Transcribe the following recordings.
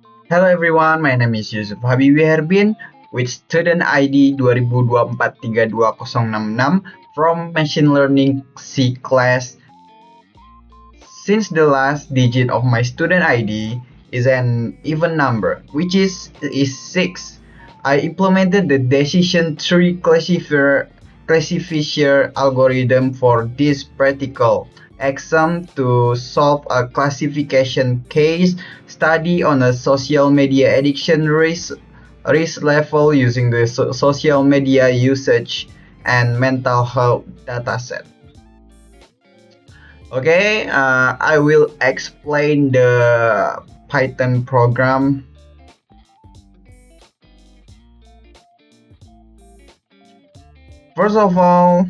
Hello everyone, my name is Yusuf Habibi Herbin with student ID 2024-32066 from Machine Learning C class. Since the last digit of my student ID is an even number, which is 6, I implemented the decision tree classifier algorithm for this practical exam to solve a classification case study on a social media addiction risk level using the social media usage and mental health dataset. Okay, I will explain the Python program. First of all,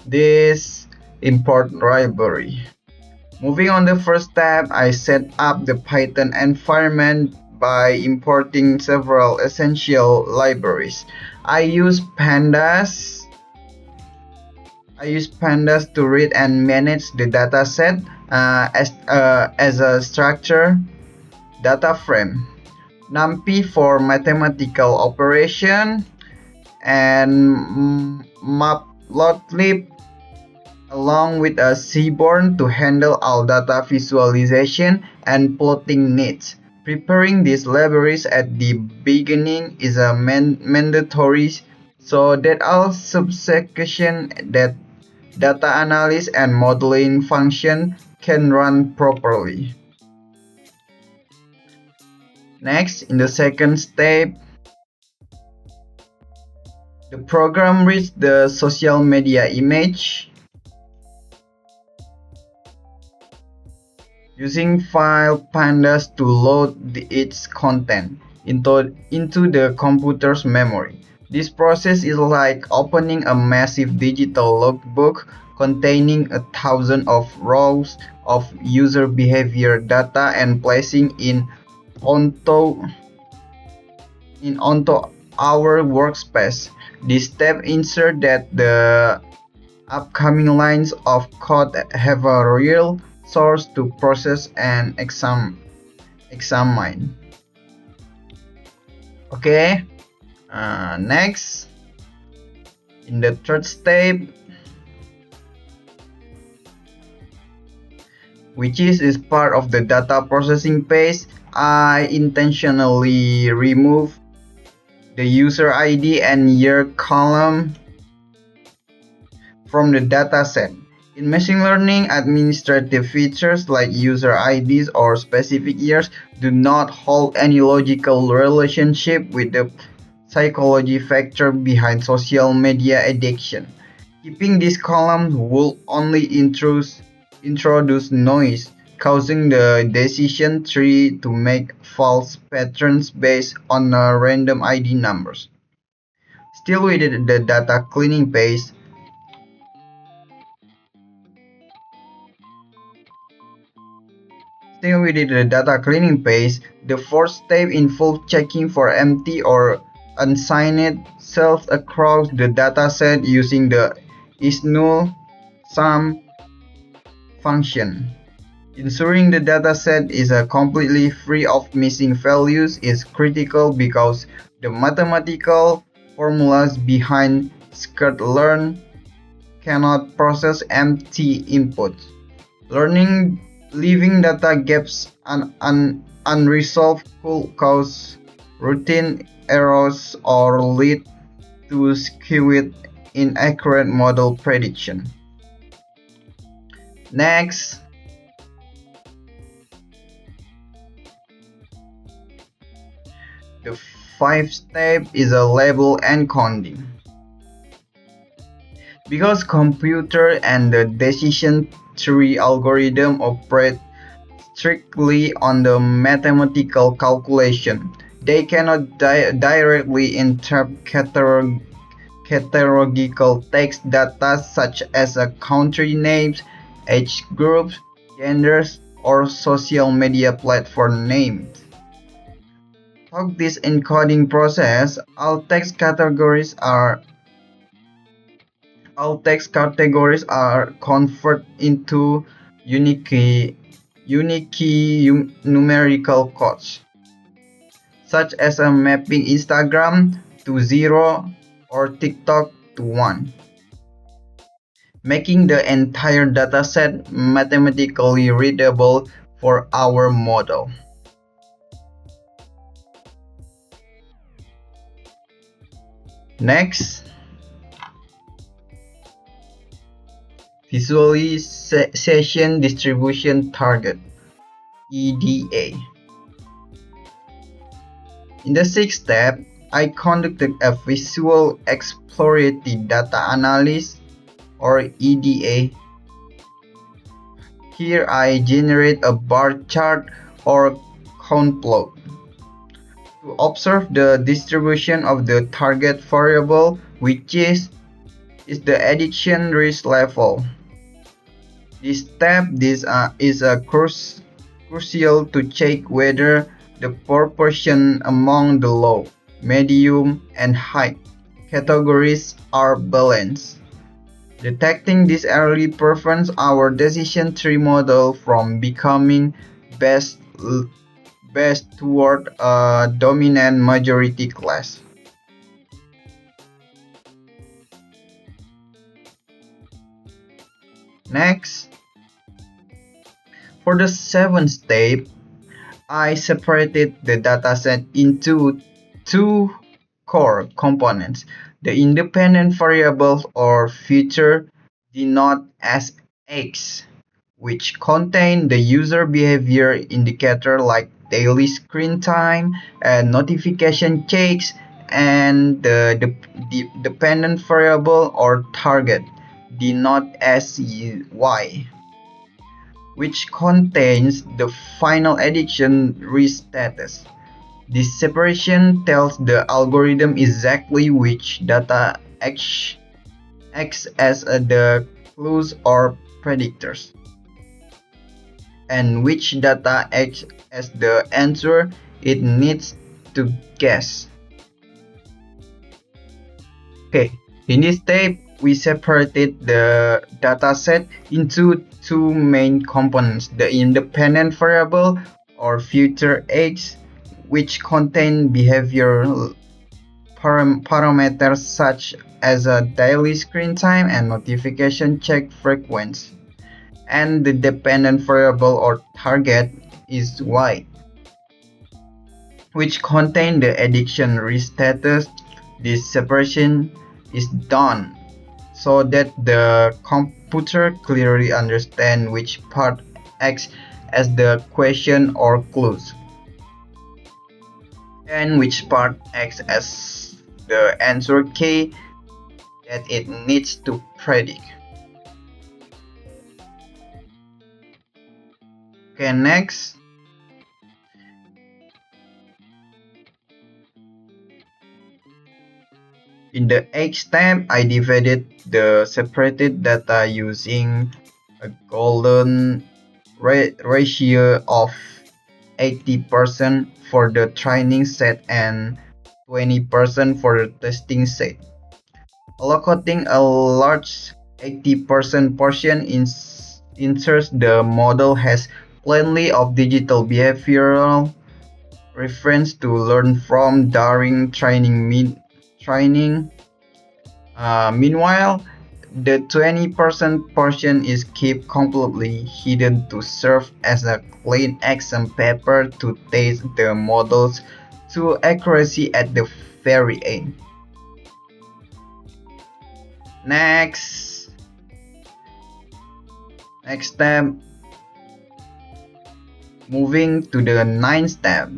this import library. Moving on the first step, I set up the Python environment by importing several essential libraries. I use pandas. I use pandas to read and manage the dataset as a structure data frame. NumPy for mathematical operation and Matplotlib along with a Seaborn to handle all data visualization and plotting needs. Preparing these libraries at the beginning is a mandatory so that all subsection that data analysis and modeling function can run properly. Next, in the second step, the program reads the social media image using file pandas to load its content into the computer's memory. This process is like opening a massive digital logbook containing 1,000 of rows of user behavior data and placing onto onto our workspace. This step ensures that the upcoming lines of code have a real source to process and examine. Okay, next, in the third step, which is part of the data processing phase, I intentionally remove the user ID and year column from the dataset. In machine learning, administrative features like user IDs or specific years do not hold any logical relationship with the psychology factor behind social media addiction. Keeping these columns will only introduce noise, causing the decision tree to make false patterns based on random ID numbers. Still within the data cleaning phase, the fourth step involves checking for empty or unsigned cells across the dataset using the isNull sum function. Ensuring the dataset is completely free of missing values is critical because the mathematical formulas behind sklearn cannot process empty inputs. Leaving data gaps unresolved could cause routine errors or lead to skewed, inaccurate model prediction. Next, the fifth step is a label encoding. Because computer and the decision tree algorithm operate strictly on the mathematical calculation, they cannot directly interpret categorical text data such as country names, age groups, genders, or social media platform names. Through this encoding process, all text categories are converted into unique numerical codes. such as a mapping Instagram to 0 or TikTok to 1, making the entire dataset mathematically readable for our model. Next, Visualization Distribution Target (EDA). In the sixth step, I conducted a visual exploratory data analysis or EDA. Here I generate a bar chart or count plot to observe the distribution of the target variable, which is the addiction risk level. This step is crucial to check whether the proportion among the low, medium, and high categories are balanced. Detecting this early prevents our decision tree model from becoming best toward a dominant majority class. Next, for the seventh step, I separated the dataset into two core components. The independent variables or feature denoted as X, which contain the user behavior indicator like daily screen time and notification checks, and the dependent variable or target denoted as Y, which contains the final addiction risk status. This separation tells the algorithm exactly which data acts as the clues or predictors, and which data acts as the answer it needs to guess. Okay, in this step, we separated the dataset into two main components: the independent variable or future X, which contain behavioral parameters such as a daily screen time and notification check frequency, and the dependent variable or target is Y, which contain the addiction risk status. This separation is done so that the computer clearly understands which part acts as the question or clues, and which part acts as the answer key that it needs to predict. Okay, next. In the X step, I divided the separated data using a golden ratio of 80% for the training set and 20% for the testing set. Allocating a large 80% portion ensures the model has plenty of digital behavioral reference to learn from during training. Meanwhile, the 20% portion is kept completely hidden to serve as a clean exam paper to test the model's to accuracy at the very end. Next step, moving to the ninth step,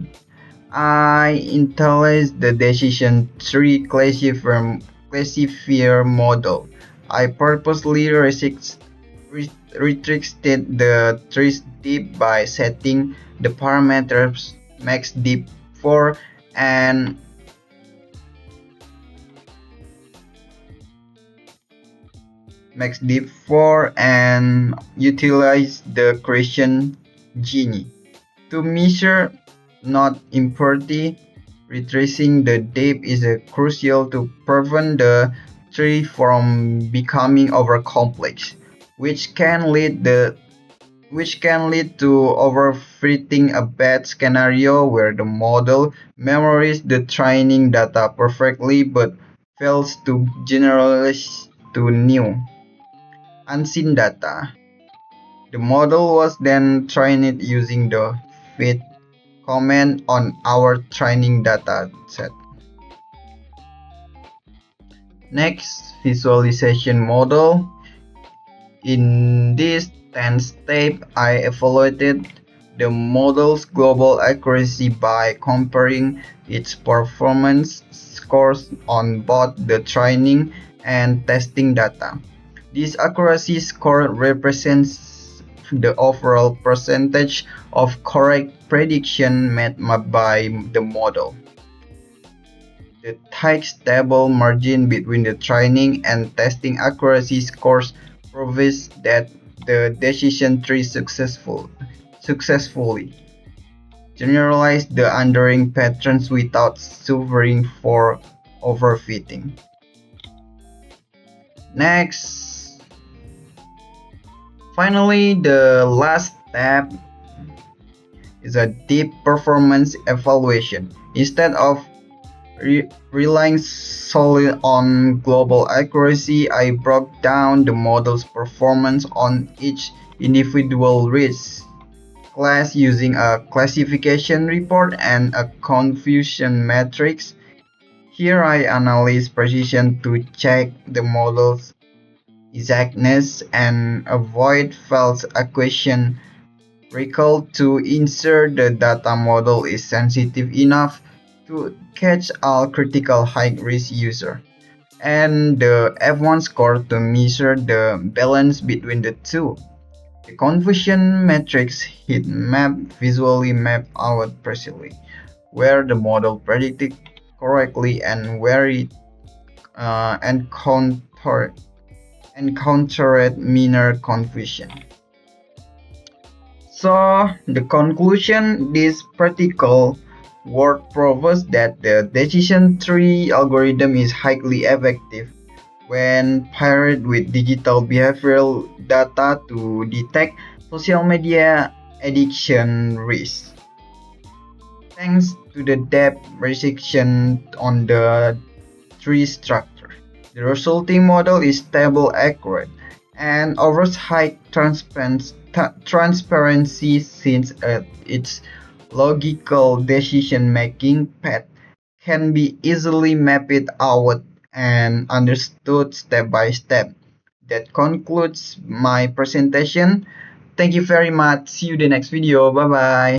I initialize the decision tree classifier model. I purposely restricted the tree's depth by setting the parameters max depth 4 and utilize the Gaussian Gini to measure knot impurity. Retracing the depth is crucial to prevent the tree from becoming overcomplex, which can lead which can lead to overfitting, a bad scenario where the model memorizes the training data perfectly but fails to generalize to new, unseen data. The model was then trained using the fit command on our training data set. Next, visualization model. In this 10th step, I evaluated the model's global accuracy by comparing its performance scores on both the training and testing data. This accuracy score represents the overall percentage of correct prediction made by the model. The tight stable margin between the training and testing accuracy scores proves that the decision tree successfully generalized the underlying patterns without suffering for overfitting. Next, finally, the last step is a deep performance evaluation. Instead of relying solely on global accuracy, I broke down the model's performance on each individual risk class using a classification report and a confusion matrix. Here I analyze precision to check the model's exactness and avoid false accusation. Recall to ensure the data model is sensitive enough to catch all critical high-risk users, and the F1 score to measure the balance between the two. The confusion matrix heat map visually map out precisely where the model predicted correctly and where it encountered minor confusion. So the conclusion, this practical work proves that the decision tree algorithm is highly effective when paired with digital behavioral data to detect social media addiction risk. Thanks to the depth restriction on the tree structure, the resulting model is stable, accurate, and offers high transparency since its logical decision-making path can be easily mapped out and understood step by step. That concludes my presentation. Thank you very much. See you in the next video. Bye bye.